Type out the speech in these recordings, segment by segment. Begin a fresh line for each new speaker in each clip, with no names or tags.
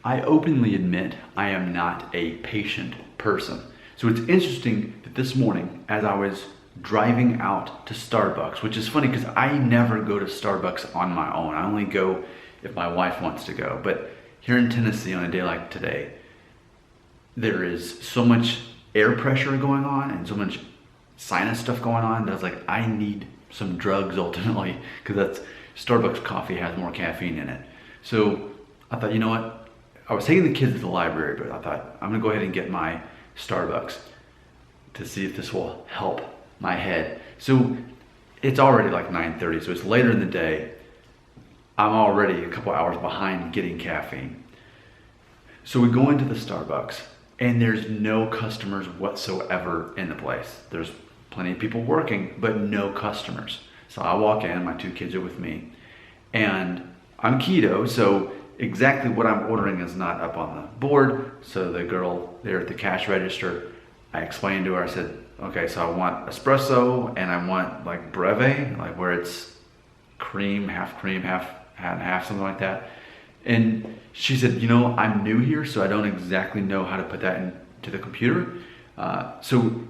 I openly admit I am not a patient person. So it's interesting that this morning, as I was driving out to Starbucks, which is funny because I never go to Starbucks on my own. I only go if my wife wants to go. But here in Tennessee on a day like today, there is so much air pressure going on and so much sinus stuff going on that I was like, I need some drugs ultimately, because that's Starbucks coffee has more caffeine in it. So I thought, you know what? I was taking the kids to the library, but I thought I'm gonna go ahead and get my Starbucks to see if this will help my head. So it's already like 9:30, so it's later in the day. I'm already a couple hours behind getting caffeine. So we go into the Starbucks and there's no customers whatsoever in the place. There's plenty of people working, but no customers. So I walk in, my two kids are with me, and I'm keto, so exactly what I'm ordering is not up on the board. So the girl there at the cash register, I explained to her, I said, okay, so I want espresso and I want like breve, like where it's cream, half, and half, something like that. And she said, you know, I'm new here, so I don't exactly know how to put that into the computer. So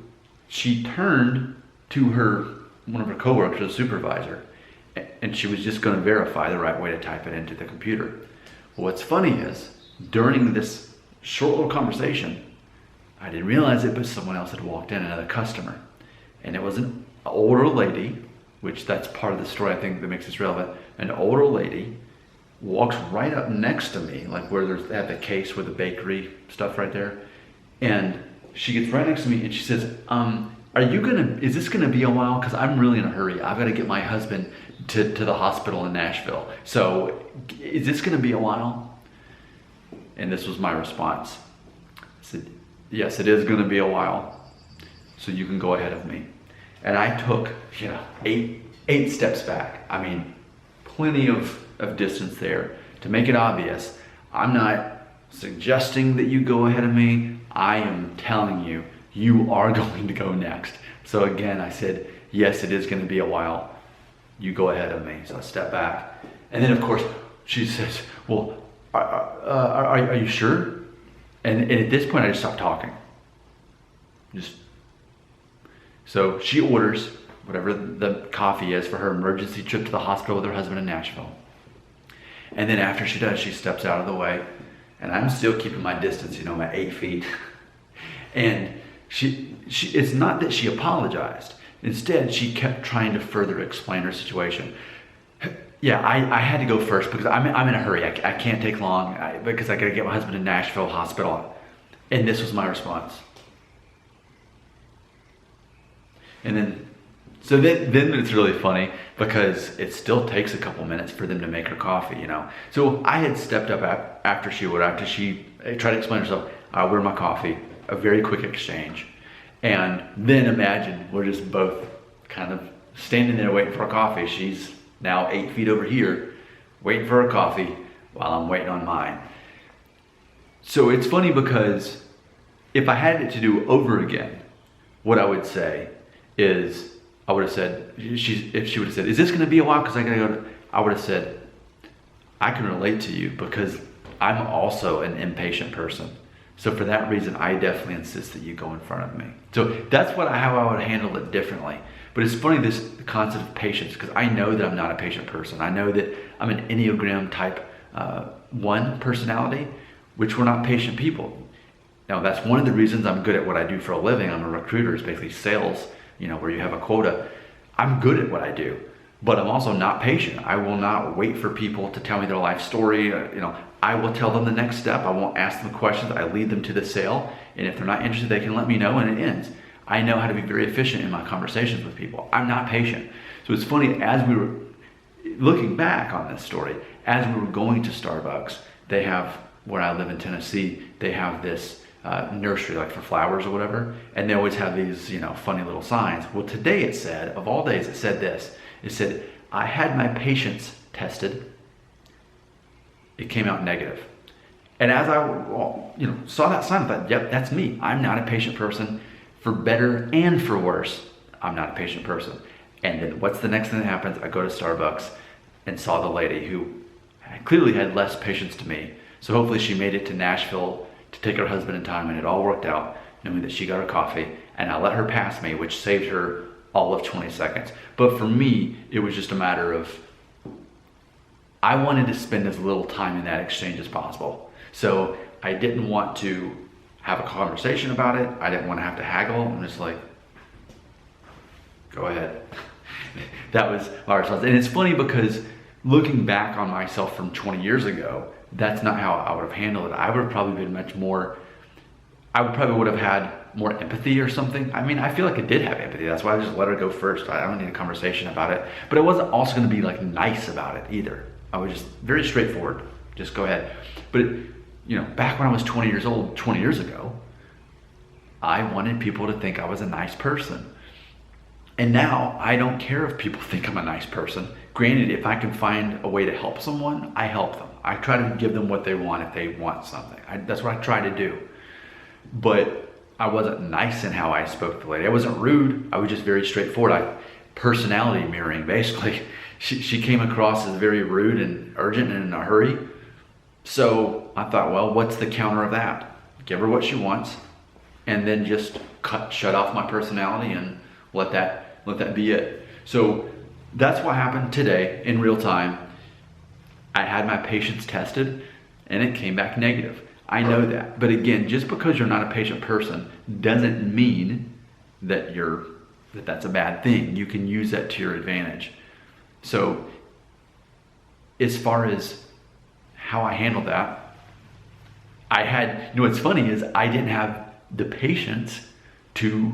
she turned to one of her coworkers, a supervisor, and she was just gonna verify the right way to type it into the computer. What's funny is, during this short little conversation, I didn't realize it, but someone else had walked in, another customer. And it was an older lady, which that's part of the story I think that makes this relevant. An older lady walks right up next to me, like where they have the case with the bakery stuff right there. And she gets right next to me and she says, is this gonna be a while? Because I'm really in a hurry. I've gotta get my husband to the hospital in Nashville. So is this gonna be a while? And this was my response. I said, yes, it is gonna be a while. So you can go ahead of me. And I took, eight steps back. I mean, plenty of distance there. To make it obvious, I'm not suggesting that you go ahead of me. I am telling you, you are going to go next. So again, I said, yes, it is gonna be a while. You go ahead of me. So I step back. And then of course, she says, well, are you sure? And at this point, I just stopped talking. So she orders whatever the coffee is for her emergency trip to the hospital with her husband in Nashville. And then after she does, she steps out of the way. And I'm still keeping my distance, my 8 feet. And it's not that she apologized. Instead, she kept trying to further explain her situation. Yeah, I had to go first because I'm in a hurry. I can't take long because I gotta get my husband in Nashville hospital. And this was my response. And then it's really funny because it still takes a couple minutes for them to make her coffee, So I had stepped up after she tried to explain herself, where's my coffee? A very quick exchange. And then imagine we're just both kind of standing there waiting for our coffee. She's now 8 feet over here waiting for her coffee while I'm waiting on mine. So it's funny because if I had it to do over again, what I would say is, I would have said, if she would have said, is this gonna be a while because I gotta go, I would have said, I can relate to you because I'm also an impatient person. So for that reason, I definitely insist that you go in front of me. So that's how I would handle it differently. But it's funny, this concept of patience, because I know that I'm not a patient person. I know that I'm an Enneagram type 1 personality, which we're not patient people. Now that's one of the reasons I'm good at what I do for a living. I'm a recruiter, it's basically sales, where you have a quota. I'm good at what I do, but I'm also not patient. I will not wait for people to tell me their life story. I will tell them the next step. I won't ask them questions. I lead them to the sale. And if they're not interested, they can let me know and it ends. I know how to be very efficient in my conversations with people. I'm not patient. So it's funny, as we were looking back on this story, as we were going to Starbucks, they have, where I live in Tennessee, they have this nursery, like for flowers or whatever. And they always have these, funny little signs. Well, today it said, of all days, it said this. It said, I had my patience tested. It came out negative. And as I saw that sign, I thought, yep, that's me. I'm not a patient person. For better and for worse, I'm not a patient person. And then what's the next thing that happens? I go to Starbucks and saw the lady who clearly had less patience to me, So hopefully she made it to Nashville to take her husband in time, and it all worked out, knowing that she got her coffee, and I let her pass me, which saved her all of 20 seconds. But for me, it was just a matter of, I wanted to spend as little time in that exchange as possible. So I didn't want to have a conversation about it. I didn't want to have to haggle. I'm just like, go ahead. That was my response. And it's funny because looking back on myself from 20 years ago, that's not how I would have handled it. I would have probably been much more, I would have had more empathy or something. I mean, I feel like I did have empathy. That's why I just let her go first. I don't need a conversation about it. But I wasn't also going to be like nice about it either. I was just very straightforward. Just go ahead. But you know, back when I was 20 years old, 20 years ago, I wanted people to think I was a nice person. And now I don't care if people think I'm a nice person. Granted, if I can find a way to help someone, I help them. I try to give them what they want if they want something. That's what I try to do. But I wasn't nice in how I spoke to the lady. I wasn't rude. I was just very straightforward. Personality mirroring, basically. She came across as very rude and urgent and in a hurry. So I thought, well, what's the counter of that? Give her what she wants, and then just shut off my personality and let that be it. So that's what happened today in real time. I had my patience tested and it came back negative. I know that. But again, just because you're not a patient person doesn't mean that that's a bad thing. You can use that to your advantage. So as far as how I handled that, what's funny is I didn't have the patience to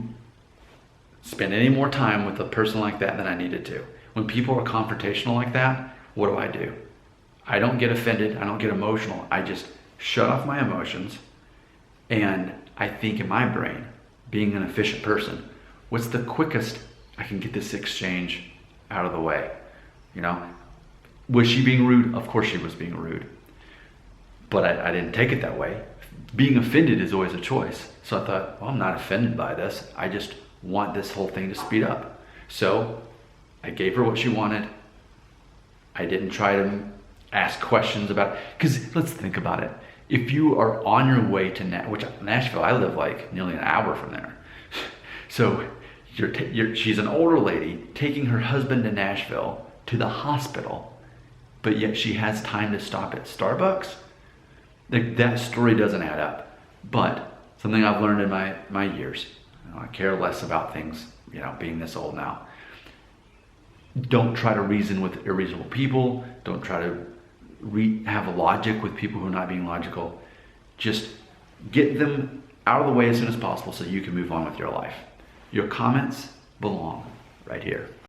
spend any more time with a person like that than I needed to. When people are confrontational like that, what do? I don't get offended. I don't get emotional. I just shut off my emotions, and I think in my brain, being an efficient person, what's the quickest I can get this exchange out of the way? You know, was she being rude? Of course she was being rude, but I didn't take it that way. Being offended is always a choice. So I thought, well, I'm not offended by this. I just want this whole thing to speed up. So I gave her what she wanted. I didn't try to ask questions about, because let's think about it. If you are on your way to Nashville, I live like nearly an hour from there. So she's an older lady taking her husband to Nashville to the hospital, but yet she has time to stop at Starbucks. That story doesn't add up. But something I've learned in my years, I care less about things, being this old now. Don't try to reason with irreasonable people. Don't try to have a logic with people who are not being logical. Just get them out of the way as soon as possible so you can move on with your life. Your comments belong right here.